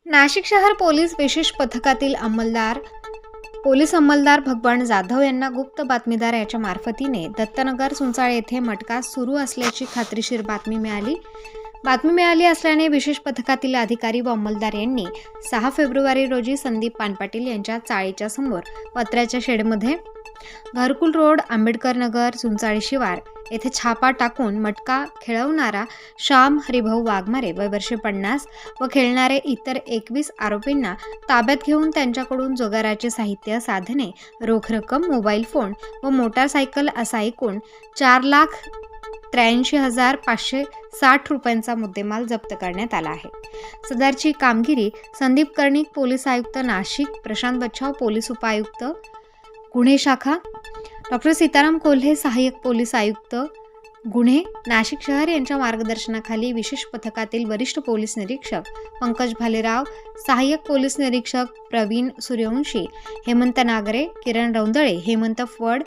नाशिक शहर पोलीस विशेष पथकातील पोलीस अंमलदार भगवान जाधव यांना गुप्त बातमीदार याच्या मार्फतीने दत्तनगर सुंचाळे येथे मटका सुरू असल्याची खात्रीशीर बातमी मिळाली असल्याने विशेश पथकातील अधिकारी व अंमलदार यांनी 6 फेब्रुवारी रोजी संदीप पानपाटील यांच्या चाळीच्या समोर पत्र्याच्या शेडमध्ये घरकुल रोड, आंबेडकर नगर, सुंचाळे शिवार येथे छापा टाकून मटका खेळवणारा श्याम हरिभाऊ वाघमारे वय वर्षे 50 व खेळणारे इतर 21 आरोपींना ताब्यात घेऊन त्यांच्याकडून जुगाराचे साहित्य, साधने, रोख रक्कम, मोबाईल फोन व मोटारसायकल असा एकूण 4,83,560 रुपयांचा मुद्देमाल जप्त करण्यात आला आहे. सदरची कामगिरी संदीप कर्णिक पोलीस आयुक्त नाशिक, प्रशांत बच्छाव पोलीस उपायुक्त गुन्हे शाखा, डॉक्टर सीताराम कोल्हे सहाय्यक पोलीस आयुक्त गुन्हे नाशिक शहर यांच्या मार्गदर्शनाखाली विशेष पथकातील वरिष्ठ पोलीस निरीक्षक पंकज भालेराव, सहाय्यक पोलीस निरीक्षक प्रवीण सूर्यवंशी, हेमंत नागरे, किरण रौंदळे, हेमंत फड,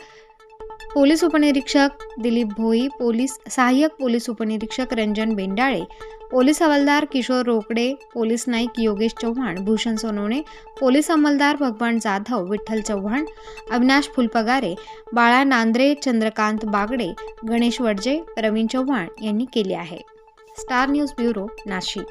पोलीस उपनिरीक्षक दिलीप भोई, सहाय्यक पोलीस उपनिरीक्षक रंजन बेंडाळे, पोलीस हवालदार किशोर रोकडे, पोलीस नाईक योगेश चव्हाण, भूषण सोनवणे, पोलीस अंमलदार भगवान जाधव, विठ्ठल चव्हाण, अविनाश फुलपगारे, बाळा नांद्रे, चंद्रकांत बागडे, गणेश वडजे, प्रवीण चव्हाण यांनी केले आहे. Star news bureau, Nashik.